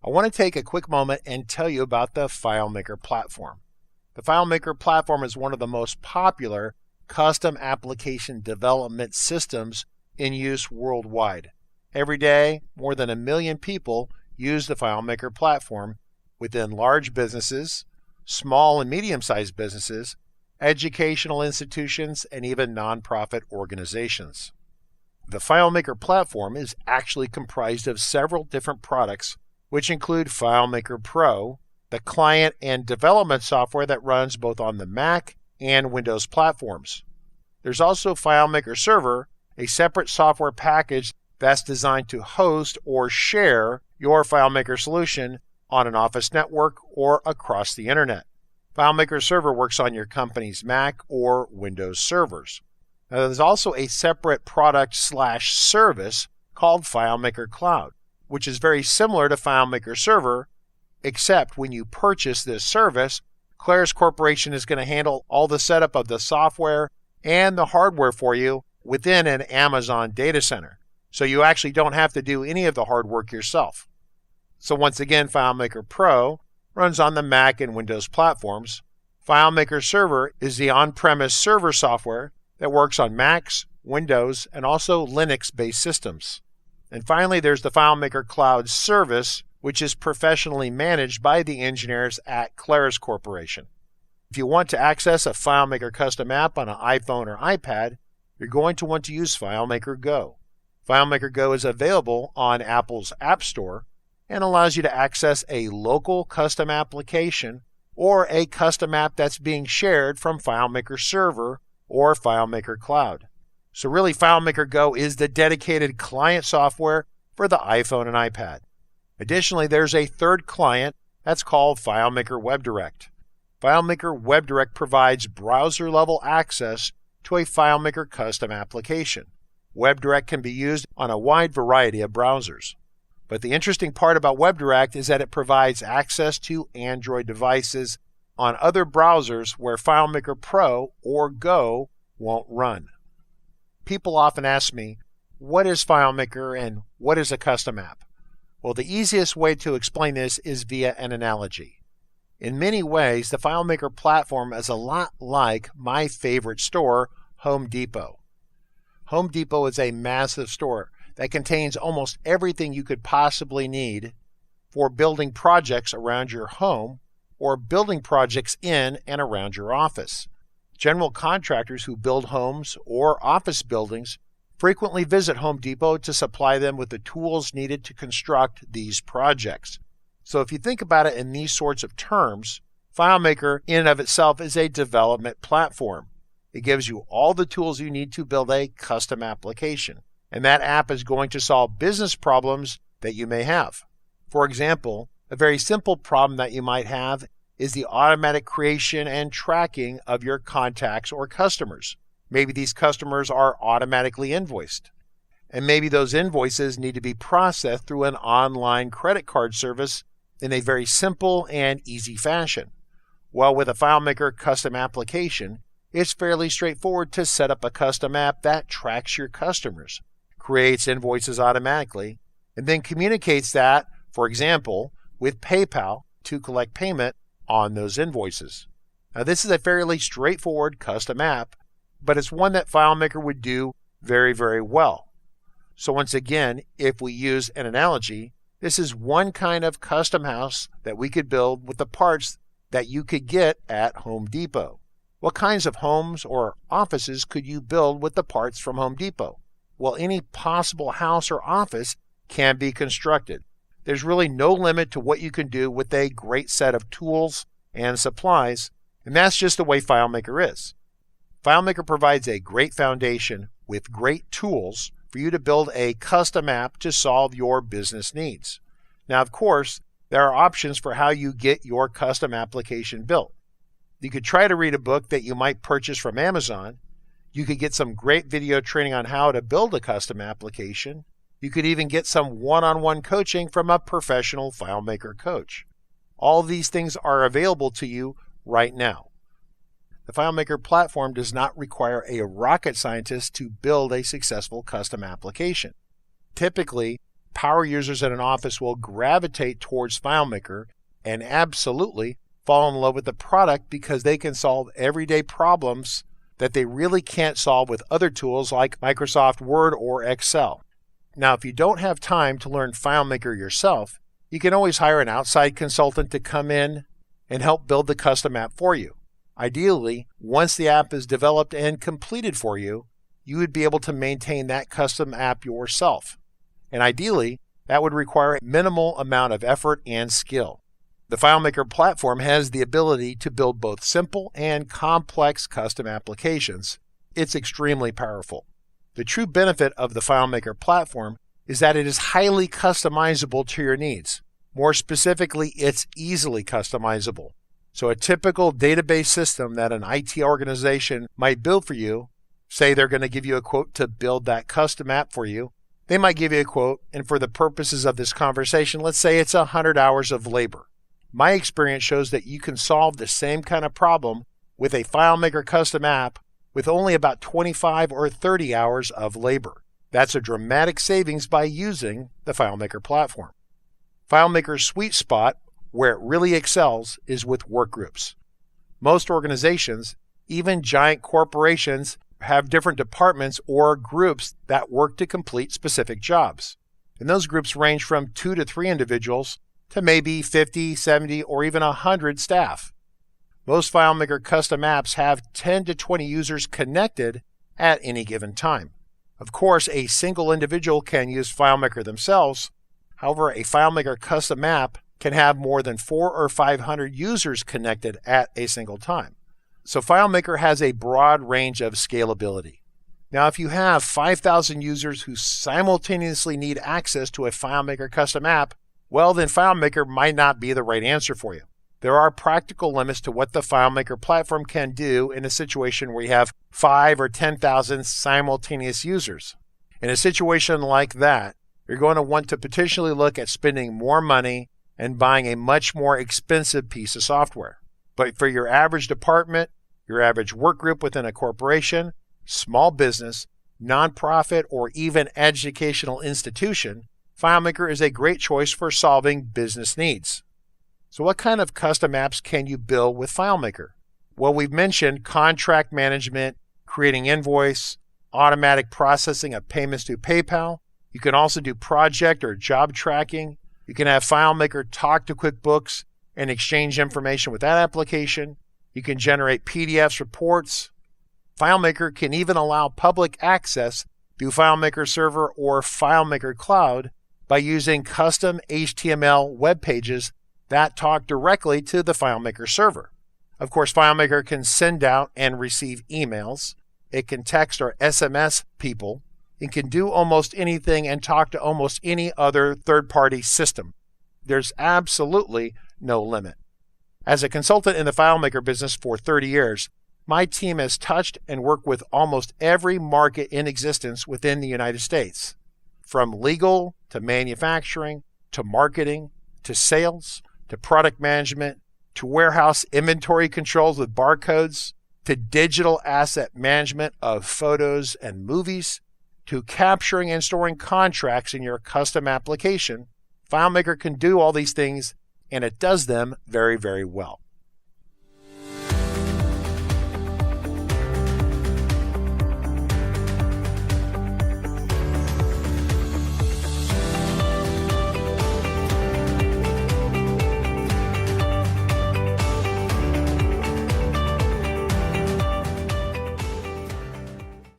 I want to take a quick moment and tell you about the FileMaker platform. The FileMaker platform is one of the most popular custom application development systems in use worldwide. Every day, more than 1 million people use the FileMaker platform within large businesses, small and medium-sized businesses, educational institutions, and even nonprofit organizations. The FileMaker platform is actually comprised of several different products, which include FileMaker Pro, the client and development software that runs both on the Mac and Windows platforms. There's also FileMaker Server, a separate software package that's designed to host or share your FileMaker solution on an Office network or across the internet. FileMaker Server works on your company's Mac or Windows servers. Now, there's also a separate product/service called FileMaker Cloud, which is very similar to FileMaker Server, except when you purchase this service, Claris Corporation is going to handle all the setup of the software and the hardware for you within an Amazon data center. So you actually don't have to do any of the hard work yourself. So once again, FileMaker Pro runs on the Mac and Windows platforms. FileMaker Server is the on-premise server software that works on Macs, Windows, and also Linux-based systems. And finally, there's the FileMaker Cloud service, which is professionally managed by the engineers at Claris Corporation. If you want to access a FileMaker custom app on an iPhone or iPad, you're going to want to use FileMaker Go. FileMaker Go is available on Apple's App Store and allows you to access a local custom application or a custom app that's being shared from FileMaker Server or FileMaker Cloud. So really, FileMaker Go is the dedicated client software for the iPhone and iPad. Additionally, there's a third client that's called FileMaker WebDirect. FileMaker WebDirect provides browser-level access to a FileMaker custom application. WebDirect can be used on a wide variety of browsers. But the interesting part about WebDirect is that it provides access to Android devices on other browsers where FileMaker Pro or Go won't run. People often ask me, what is FileMaker and what is a custom app? Well, the easiest way to explain this is via an analogy. In many ways, the FileMaker platform is a lot like my favorite store, Home Depot. Home Depot is a massive store that contains almost everything you could possibly need for building projects around your home or building projects in and around your office. General contractors who build homes or office buildings frequently visit Home Depot to supply them with the tools needed to construct these projects. So if you think about it in these sorts of terms, FileMaker in and of itself is a development platform. It gives you all the tools you need to build a custom application, and that app is going to solve business problems that you may have. For example, a very simple problem that you might have is the automatic creation and tracking of your contacts or customers. Maybe these customers are automatically invoiced, and maybe those invoices need to be processed through an online credit card service in a very simple and easy fashion. Well, with a FileMaker custom application, it's fairly straightforward to set up a custom app that tracks your customers, creates invoices automatically, and then communicates that, for example, with PayPal to collect payment on those invoices. Now, this is a fairly straightforward custom app, but it's one that FileMaker would do very, very well. So once again, if we use an analogy, this is one kind of custom house that we could build with the parts that you could get at Home Depot. What kinds of homes or offices could you build with the parts from Home Depot? Well, any possible house or office can be constructed. There's really no limit to what you can do with a great set of tools and supplies, and that's just the way FileMaker is. FileMaker provides a great foundation with great tools for you to build a custom app to solve your business needs. Now, of course, there are options for how you get your custom application built. You could try to read a book that you might purchase from Amazon. You could get some great video training on how to build a custom application. You could even get some one-on-one coaching from a professional FileMaker coach. All these things are available to you right now. The FileMaker platform does not require a rocket scientist to build a successful custom application. Typically, power users in an office will gravitate towards FileMaker and absolutely fall in love with the product because they can solve everyday problems that they really can't solve with other tools like Microsoft Word or Excel. Now, if you don't have time to learn FileMaker yourself, you can always hire an outside consultant to come in and help build the custom app for you. Ideally, once the app is developed and completed for you, you would be able to maintain that custom app yourself. And ideally, that would require a minimal amount of effort and skill. The FileMaker platform has the ability to build both simple and complex custom applications. It's extremely powerful. The true benefit of the FileMaker platform is that it is highly customizable to your needs. More specifically, it's easily customizable. So a typical database system that an IT organization might build for you, say they're going to give you a quote to build that custom app for you, they might give you a quote, and for the purposes of this conversation, let's say it's 100 hours of labor. My experience shows that you can solve the same kind of problem with a FileMaker custom app with only about 25 or 30 hours of labor. That's a dramatic savings by using the FileMaker platform. FileMaker's sweet spot, where it really excels, is with workgroups. Most organizations, even giant corporations, have different departments or groups that work to complete specific jobs. And those groups range from 2 to 3 individuals to maybe 50, 70, or even 100 staff. Most FileMaker custom apps have 10 to 20 users connected at any given time. Of course, a single individual can use FileMaker themselves. However, a FileMaker custom app can have more than 400 or 500 users connected at a single time. So FileMaker has a broad range of scalability. Now, if you have 5,000 users who simultaneously need access to a FileMaker custom app, well, then FileMaker might not be the right answer for you. There are practical limits to what the FileMaker platform can do in a situation where you have 5,000 or 10,000 simultaneous users. In a situation like that, you're going to want to potentially look at spending more money and buying a much more expensive piece of software. But for your average department, your average work group within a corporation, small business, nonprofit, or even educational institution, FileMaker is a great choice for solving business needs. So what kind of custom apps can you build with FileMaker? Well, we've mentioned contract management, creating invoice, automatic processing of payments through PayPal. You can also do project or job tracking. You can have FileMaker talk to QuickBooks and exchange information with that application. You can generate PDFs, reports. FileMaker can even allow public access through FileMaker Server or FileMaker Cloud by using custom HTML web pages that talk directly to the FileMaker Server. Of course, FileMaker can send out and receive emails. It can text or SMS people. It can do almost anything and talk to almost any other third-party system. There's absolutely no limit. As a consultant in the FileMaker business for 30 years, my team has touched and worked with almost every market in existence within the United States, from legal to manufacturing to marketing to sales to product management to warehouse inventory controls with barcodes to digital asset management of photos and movies to capturing and storing contracts in your custom application. FileMaker can do all these things, and it does them very, very well.